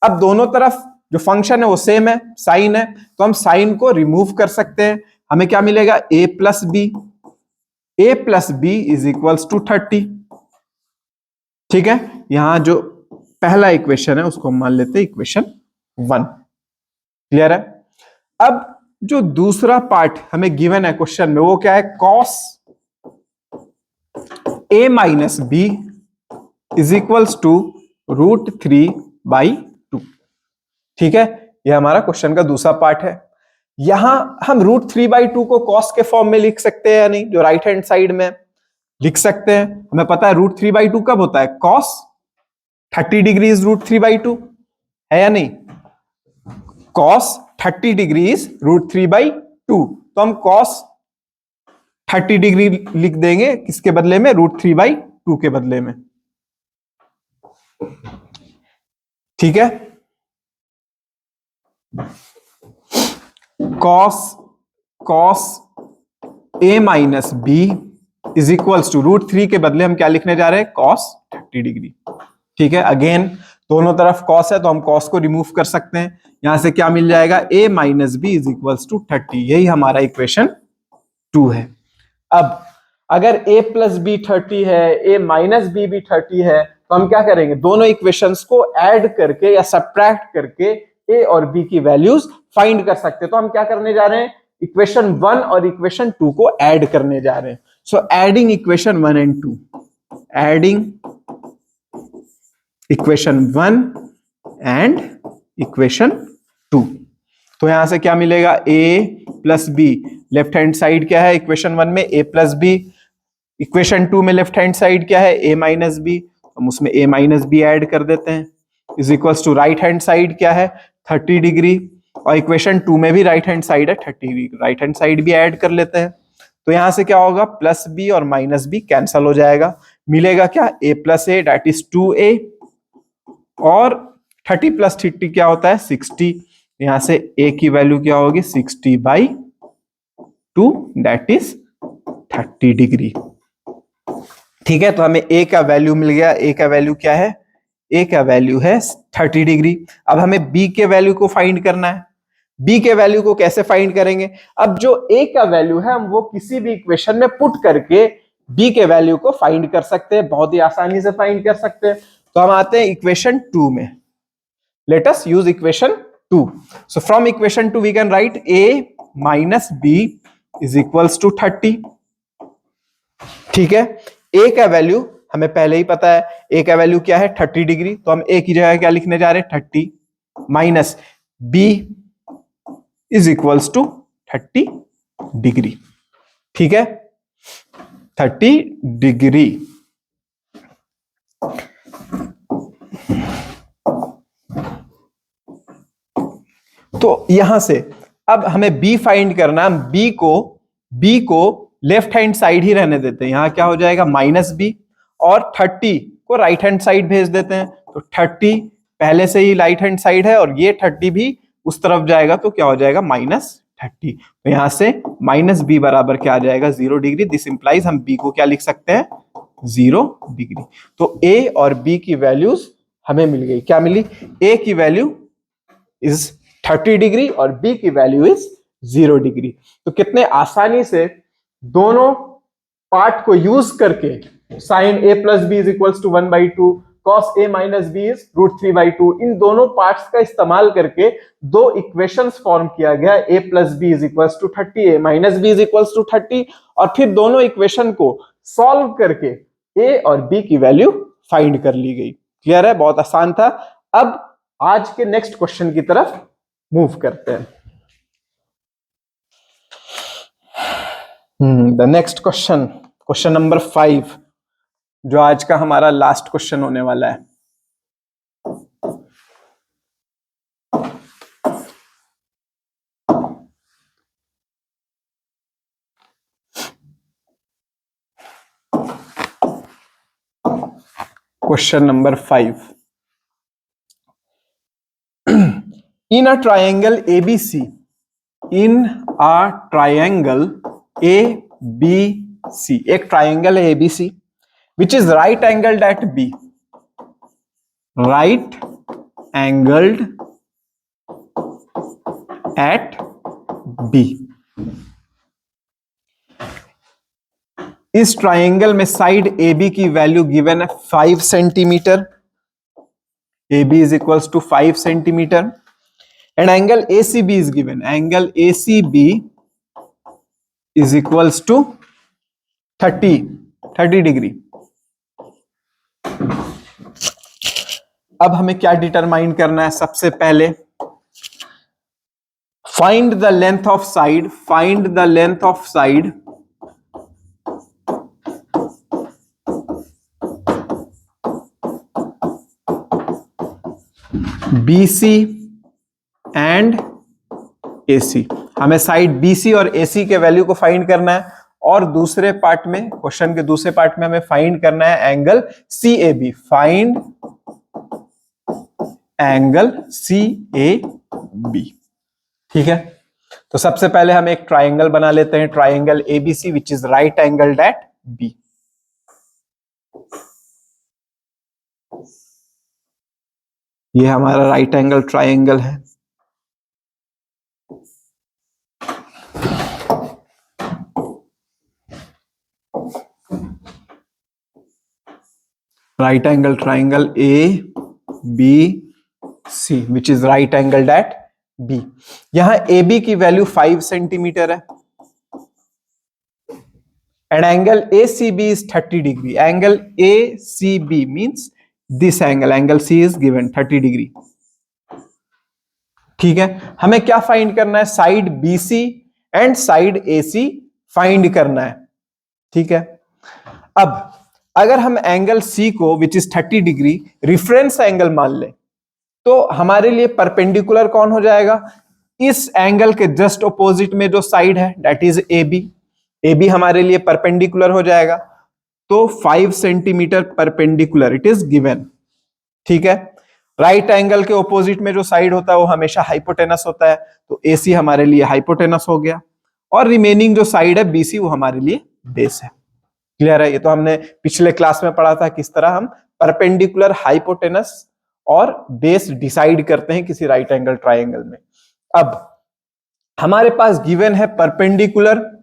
अब दोनों तरफ जो फंक्शन है वो सेम है, साइन है, तो हम साइन को रिमूव कर सकते हैं। हमें क्या मिलेगा a plus B is equals to 30। ठीक है, यहां जो पहला इक्वेशन है उसको मान लेते हैं इक्वेशन 1, क्लियर है। अब जो दूसरा पार्ट हमें गिवन है क्वेश्चन में वो क्या है, cos a minus B is equals to √3/2। ठीक है, यह हमारा क्वेश्चन का दूसरा पार्ट है। यहां हम √3/2 को कॉस के फॉर्म में लिख सकते हैं या नहीं, जो राइट हैंड साइड में लिख सकते हैं। हमें पता है √3/2 कब होता है, कॉस 30 डिग्री इज √3/2 है या नहीं। cos 30 डिग्री इज √3/2, तो हम cos 30 डिग्री लिख देंगे किसके बदले में, √3/2 के बदले में। ठीक है, cos a minus B is equals to √3 के बदले हम क्या लिखने जा रहे हैं, cos 30 डिग्री। ठीक है, अगेन दोनों तरफ cos है तो हम cos को रिमूव कर सकते हैं, यहां से क्या मिल जाएगा, a minus B is equals to 30, यही हमारा इक्वेशन 2 है। अब अगर a प्लस बी 30 है, a माइनस बी भी 30 है, तो हम क्या करेंगे, दोनों इक्वेशंस को ऐड करके या सब्ट्रैक्ट करके a और b की वैल्यूज फाइंड कर सकते हैं। तो हम क्या करने जा रहे हैं, इक्वेशन 1 और इक्वेशन 2 को ऐड करने जा रहे हैं। So adding equation 1 and 2, adding equation 1 and equation 2, तो यहां से क्या मिलेगा, a plus B, left hand side क्या है इक्वेशन 1 में, a प्लस बी, इक्वेशन 2 में लेफ्ट हैंड साइड क्या है, a माइनस बी, हम उसमें a माइनस बी ऐड कर देते हैं, is equals to right hand side क्या है 30 डिग्री, और इक्वेशन 2 में भी राइट हैंड साइड है 30 डिग्री, राइट हैंड साइड भी ऐड कर लेते हैं। तो यहां से क्या होगा, प्लस बी और माइनस बी कैंसल हो जाएगा, मिलेगा क्या, a plus A that is 2a, और 30 प्लस 30 क्या होता है 60, यहां से a की वैल्यू क्या होगी 60/2 दैट इज 30 डिग्री। ठीक है, तो हमें a का वैल्यू मिल गया, a का वैल्यू क्या है, a का वैल्यू है 30 डिग्री। अब हमें b के वैल्यू को फाइंड करना है, b के वैल्यू को कैसे फाइंड करेंगे, अब जो a का वैल्यू है हम वो किसी भी इक्वेशन में पुट करके b के वैल्यू को फाइंड कर सकते हैं, बहुत ही आसानी से फाइंड कर सकते हैं। तो हम आते हैं इक्वेशन 2 में, let us use equation 2। So from equation 2 we can write a minus b is equals to 30। ठीक है, a का वैल्यू हमें पहले ही पता है, a का वैल्यू क्या है 30 डिग्री, तो हम a की जगह क्या लिखने जा रहे हैं 30, minus b is equals to 30 degree. ठीक है, 30 डिग्री। तो यहां से अब हमें b फाइंड करना, हम b को लेफ्ट हैंड साइड ही रहने देते हैं, यहां क्या हो जाएगा माइनस बी, और 30 को राइट हैंड साइड भेज देते हैं, तो 30 पहले से ही राइट हैंड साइड है और ये 30 भी उस तरफ जाएगा, तो क्या हो जाएगा -30। तो यहां से माइनस बी बराबर क्या आ जाएगा 0 डिग्री, दिस इंप्लाइज हम b को क्या लिख सकते हैं 0 डिग्री। तो a और b की वैल्यूज हमें मिल गई, क्या मिली, a की वैल्यू इज 30 डिग्री और b की वैल्यू इज 0 डिग्री। तो कितने आसानी से दोनों पार्ट को यूज करके sine a plus B is equals to 1/2, cos a minus B is √3/2, इन दोनों पार्ट्स का इस्तेमाल करके दो इक्वेशंस फॉर्म किया गया, a plus B is equals to 30, a minus B is equals to 30, और फिर दोनों इक्वेशन को सॉल्व करके a और b की वैल्यू फाइंड कर ली गई। क्लियर है, बहुत आसान था। अब आज के नेक्स्ट क्वेश्चन की तरफ मूव करते हैं। The next question, question number 5, जो आज का हमारा लास्ट क्वेश्चन होने वाला है। Question number 5, in a triangle ABC, in a triangle ABC, एक ट्रायंगल है ABC which is right angled at B, right angled at B। इस ट्रायंगल में साइड AB की वैल्यू गिवन है 5 centimetre, AB is equals to 5 centimetre, and angle ACB is given, angle ACB is equals to 30 degree. अब हमें क्या determine करना है, सबसे पहले find the length of side, find the length of side BC and AC। हमें side BC और AC के वैल्यू को फाइंड करना है, और दूसरे पार्ट में, क्वेश्चन के दूसरे पार्ट में हमें फाइंड करना है angle CAB। Find angle CAB। ठीक है, तो सबसे पहले हम एक ट्राइंगल बना लेते हैं, triangle ABC which is right angled at B। ये हमारा राइट एंगल ट्राइंगल है। Right angle triangle ABC which is right angled at B। यहां AB की वैल्यू 5 सेंटीमीटर है, and angle ACB is 30 degree. Angle ACB means this angle, angle C is given 30 degree. ठीक है, हमें क्या find करना है? Side BC and side AC find करना है। ठीक है, अब अगर हम एंगल C को which is 30 degree reference angle मान लें, तो हमारे लिए परपेंडिकुलर कौन हो जाएगा? इस एंगल के जस्ट ऑपोजिट में जो साइड है दैट इज AB। AB हमारे लिए परपेंडिकुलर हो जाएगा, तो 5 centimetre perpendicular it is given. ठीक है, राइट एंगल के ऑपोजिट में जो साइड होता है वो हमेशा हाइपोटेनस होता है, तो AC हमारे लिए हाइपोटेनस हो गया, और रिमेनिंग जो साइड है BC वो हमारे लिए बेस है। क्लियर है? ये तो हमने पिछले क्लास में पढ़ा था किस तरह हम परपेंडिकुलर, हाइपोटेनस और बेस डिसाइड करते हैं किसी राइट एंगल ट्राइंगल में। अब हमारे पास गिवन है परपेंडिकुलर,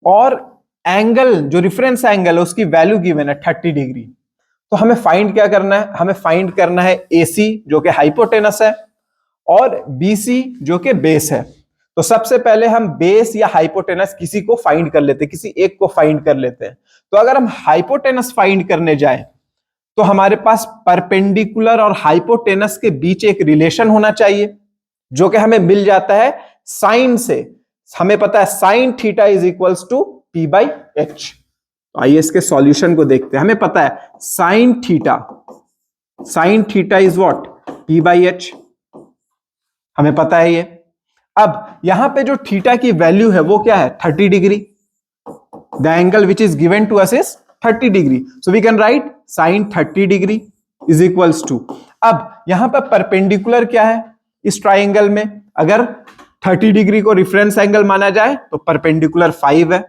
और एंगल जो रेफरेंस एंगल है उसकी वैल्यू गिवन है 30 डिग्री। तो हमें फाइंड क्या करना है? हमें फाइंड करना है AC जो कि हाइपोटेनस है और BC जो कि बेस है। तो सबसे पहले हम बेस या हाइपोटेनस किसी को फाइंड कर लेते हैं, किसी एक को फाइंड कर लेते हैं। तो अगर हम हाइपोटेनस फाइंड करने जाएं तो हमारे पास परपेंडिकुलर और हाइपोटेनस के बीच एक रिलेशन होना चाहिए जो कि हमें मिल जाता है साइन से। हमें पता है sine theta is equals to P/H। आइए इसके सॉल्यूशन को देखते हैं। हमें पता है sine theta is what? P/H, हमें पता है ये। अब यहां पे जो थीटा की वैल्यू है वो क्या है? 30 degree. The angle which is given to us is 30 degree, so we can write sine 30 degree is equals to. अब यहां पर परपेंडिकुलर क्या है इस ट्राइंगल में? अगर 30 डिग्री को रेफरेंस एंगल माना जाए तो परपेंडिकुलर 5 है,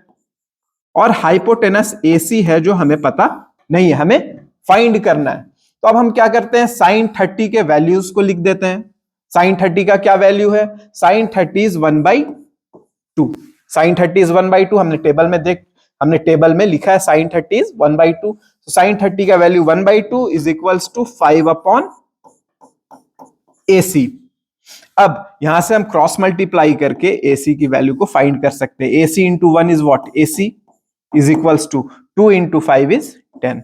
और हाइपोटेनस AC है जो हमें पता नहीं है, हमें फाइंड करना है। तो अब हम क्या करते हैं? साइन 30 के वैल्यूज को लिख देते हैं। साइन 30 का क्या वैल्यू है? Sign 30 is 1/2। साइन 30 इज 1/2 हमने टेबल में लिखा है साइन 30 इज 1/2। तो साइन 30 का value 1/2 is equals to 5/AC। अब यहां से हम क्रॉस मल्टीप्लाई करके AC की वैल्यू को फाइंड कर सकते हैं। AC into 1 is what? AC is equals to 2 into 5 is 10।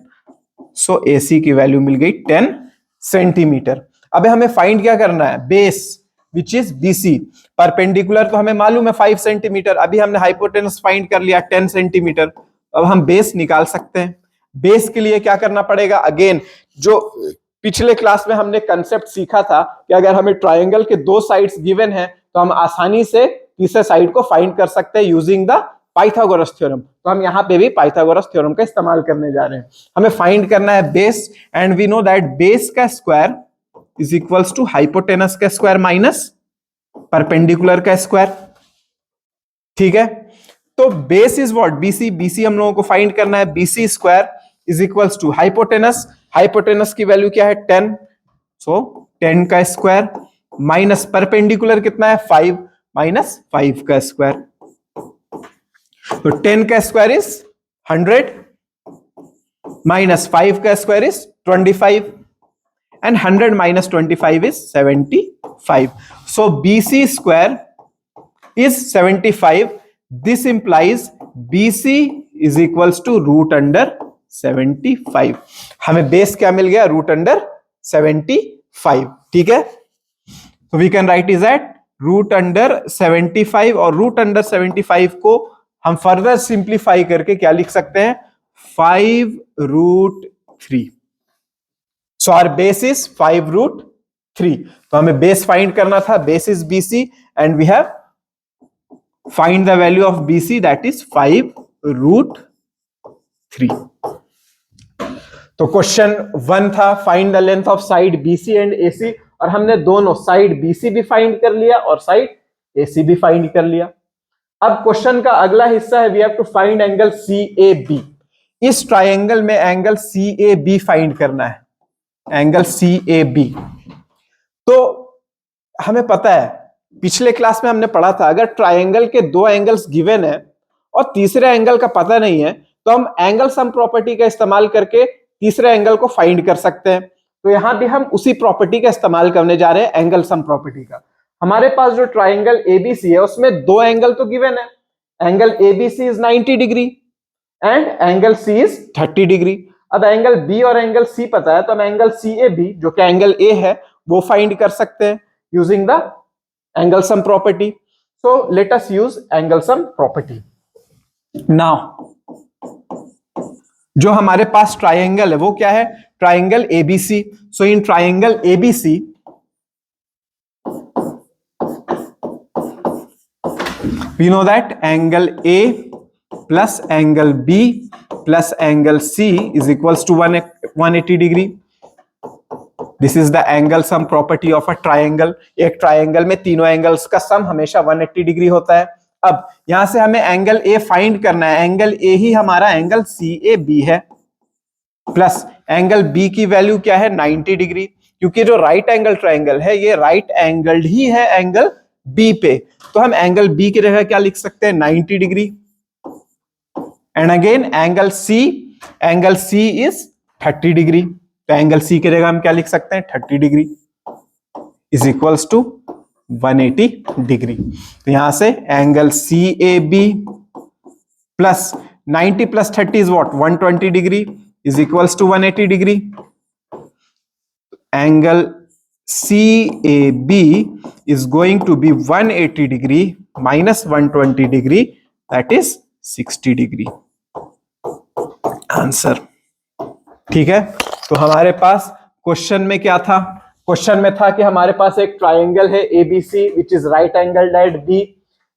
So AC की वैल्यू मिल गई 10 सेंटीमीटर। अब हमें फाइंड क्या करना है? Base which is BC। Perpendicular तो हमें मालूम है 5 सेंटीमीटर, अभी हमने हाइपोटेनस फाइंड कर लिया 10 सेंटीमीटर। अब हम बेस निकाल सकते हैं। बेस के लिए क्या करना पड़ेगा? अगेन जो पिछले क्लास में हमने कंसेप्ट सीखा था कि अगर हमें ट्राइंगल के 2 साइड्स गिवन है तो हम आसानी से तीसरे साइड को फाइंड कर सकते हैं यूजिंग द पाइथागोरस थ्योरम। तो हम यहां पे भी पाइथागोरस थ्योरम का इस्तेमाल करने जा रहे हैं। हमें फाइंड करना है base, and we know that base का square is equals to hypotenuse का स्क्वायर माइनस परपेंडिकुलर का स्क्वायर। ठीक है, तो बेस इज व्हाट? BC हम लोगों को फाइंड करना है। BC square is equals to hypotenuse. Hypotenuse की वैल्यू क्या है? 10, सो 10 का स्क्वायर माइनस परपेंडिकुलर कितना है? 5 माइनस 5 का स्क्वायर। तो 10 का स्क्वायर इज 100 माइनस 5 का square is 25, and 100 minus 25 is 75. So BC square is 75. This implies BC is equals to root under 75. हमें बेस क्या मिल गया? Root under 75। ठीक है, तो we can write is at root under 75, और रूट अंडर 75 को हम फर्दर सिंप्लीफाई करके क्या लिख सकते हैं? 5√3। So our base is 5√3। तो हमें बेस फाइंड करना था। Base is BC and we have find the value of BC, that is 5√3। तो क्वेश्चन 1 था find the length of side BC and AC, और हमने दोनों साइड BC भी फाइंड कर लिया और साइड AC भी फाइंड कर लिया। अब क्वेश्चन का अगला हिस्सा है we have to find angle CAB। इस ट्रायंगल में एंगल CAB फाइंड करना है, एंगल CAB। तो हमें पता है पिछले क्लास में हमने पढ़ा था अगर ट्रायंगल के दो एंगल्स गिवन है और तीसरे एंगल का पता नहीं है तो हम एंगल सम प्रॉपर्टी का इस्तेमाल करके तीसरे एंगल को फाइंड कर सकते हैं। तो यहां भी हम उसी प्रॉपर्टी का इस्तेमाल करने जा रहे हैं, एंगल सम प्रॉपर्टी का। हमारे पास जो ट्राइंगल ABC है उसमें दो एंगल तो गिवन है, angle ABC is 90 degree and angle C is 30 degree. अब एंगल B और एंगल C पता है तो हम एंगल CAB जो कि एंगल A है वो फाइंड कर सकते हैं using the angle sum property. So let us use angle sum property. Now जो हमारे पास ट्राइंगल है वो क्या है, triangle ABC। So in triangle ABC we know that angle A plus angle B plus angle C is equals to 180 degree. This is the angle sum property of a triangle. एक triangle में तीनों angles का सम हमेशा 180 degree होता है। अब यहां से हमें एंगल A फाइंड करना है, एंगल A ही हमारा एंगल CAB है, प्लस एंगल B की वैल्यू क्या है 90 डिग्री, क्योंकि जो राइट एंगल ट्राइंगल है ये राइट एंगल्ड ही है एंगल B पे, तो हम एंगल B की जगह क्या लिख सकते हैं 90 degree. And again angle C is 30 degree, तो एंगल C की जगह हम क्या लिख सकते हैं 30 degree is equals to 180 degree. तो यहां से angle CAB plus 90 plus 30 is what 120 degree is equals to 180 degree. Angle CAB is going to be 180 degree minus 120 degree, that is 60 degree answer. ठीक है, तो हमारे पास क्वेश्चन में क्या था, क्वेश्चन में था कि हमारे पास एक ट्राइंगल है ABC which is right angled at B।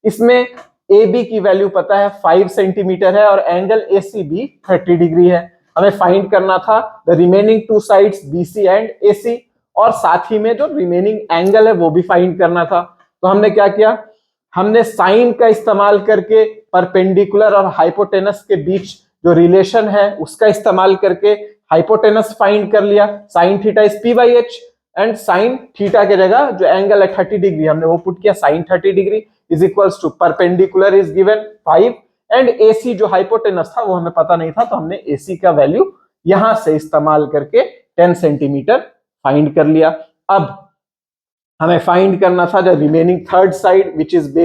इसमें AB की वैल्यू पता है 5 सेंटीमीटर है और एंगल AC भी 30 डिग्री है। हमें फाइंड करना था the remaining two sides BC and AC, और साथ ही में जो रिमेनिंग एंगल है वो भी फाइंड करना था। तो हमने क्या किया, हमने साइन का इस्तेमाल करके परपेंडिकुलर और हाइपोटेनस के बीच जो रिलेशन है उसका इस्तेमाल करके हाइपोटेनस फाइंड कर लिया, sign theta is P/H, and sine theta के जगह जो एंगल है 30 डिग्री हमने वो पुट किया, sine 30 degree is equals to perpendicular is given 5 and AC जो हाइपोटेनस था वो हमें पता नहीं था, तो हमने AC का वैल्यू यहां से इस्तेमाल करके 10 सेंटीमीटर फाइंड कर लिया। अब हमें फाइंड करना था जो remaining third side which is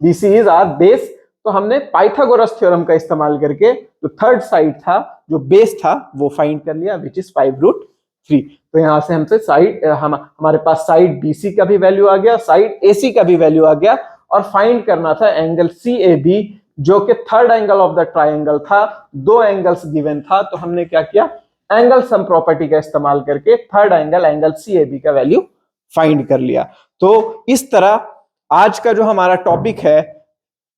BC is our base, तो हमने पाइथागोरस थ्योरम का इस्तेमाल करके जो थर्ड साइड था जो बेस था वो फाइंड कर लिया विच इज 5√3। तो यहां से हमसे साइड हमारे पास साइड BC का भी वैल्यू आ गया, साइड AC का भी वैल्यू आ गया, और फाइंड करना था एंगल CAB जो कि third angle of the triangle था, दो एंगल्स गिवन था, तो हमने क्या किया एंगल सम प्रॉपर्टी का इस्तेमाल करके थर्ड एंगल CAB का वैल्यू फाइंड कर लिया। तो इस तरह आज का जो हमारा टॉपिक है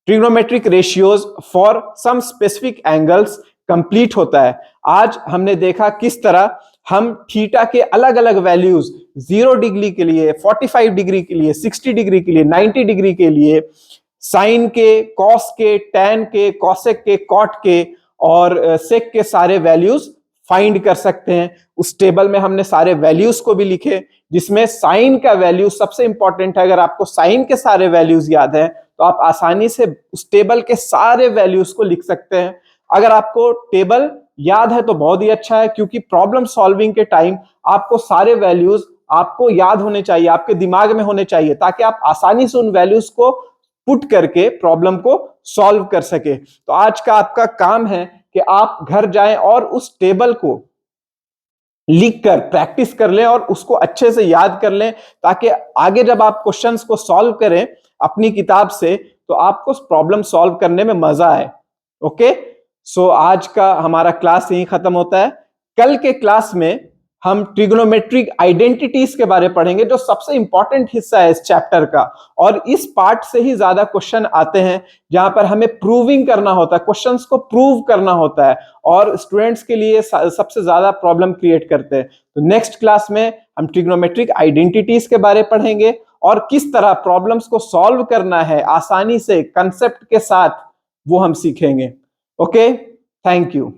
trigonometric ratios for some specific angles complete होता है। आज हमने देखा किस तरह हम थीटा के अलग अलग वैल्यूज 0 डिग्री के लिए, 45 डिग्री के लिए, 60 डिग्री के लिए, 90 डिग्री के लिए, साइन के, कॉस के, टैन के, कॉसेक के, कॉट के और सेक के सारे वैल्यूज फाइंड कर सकते हैं। उस टेबल में हमने सारे वैल्यूज को भी लिखे, जिसमें साइन का वैल्यू सबसे इंपॉर्टेंट है। अगर आपको साइन के सारे वैल्यूज याद हैं तो आप आसानी से उस टेबल के सारे वैल्यूज को लिख सकते हैं। अगर आपको टेबल याद है तो बहुत ही अच्छा है, क्योंकि प्रॉब्लम सॉल्विंग के टाइम आपको सारे वैल्यूज आपको याद होने चाहिए, आपके दिमाग में होने चाहिए, ताकि आप आसानी से उन वैल्यूज को पुट करके प्रॉब्लम को सॉल्व कर सके। तो आज का आपका काम है कि आप घर जाएं और उस टेबल को लिखकर प्रैक्टिस कर लें और उसको अच्छे से याद कर लें, ताकि आगे जब आप क्वेश्चंस को सॉल्व करें अपनी किताब से तो आपको प्रॉब्लम सॉल्व करने में मजा आए। ओके, सो आज का हमारा क्लास यहीं खत्म होता है। कल के क्लास में हम ट्रिग्नोमेट्रिक आइडेंटिटीज के बारे में पढ़ेंगे, जो सबसे इंपॉर्टेंट हिस्सा है इस चैप्टर का। और इस पार्ट से ही ज्यादा क्वेश्चन आते हैं, जहां पर हमें प्रूविंग करना होता है, क्वेश्चंस को प्रूव करना होता है, और स्टूडेंट्स के लिए सबसे ज्यादा प्रॉब्लम क्रिएट करते हैं। तो नेक्स्ट क्लास में हम ट्रिग्नोमेट्रिक आइडेंटिटीज के बारे में पढ़ेंगे और किस तरह प्रॉब्लम्स को सॉल्व करना है आसानी से कंसेप्ट के साथ, वो हम सीखेंगे। Okay, thank you.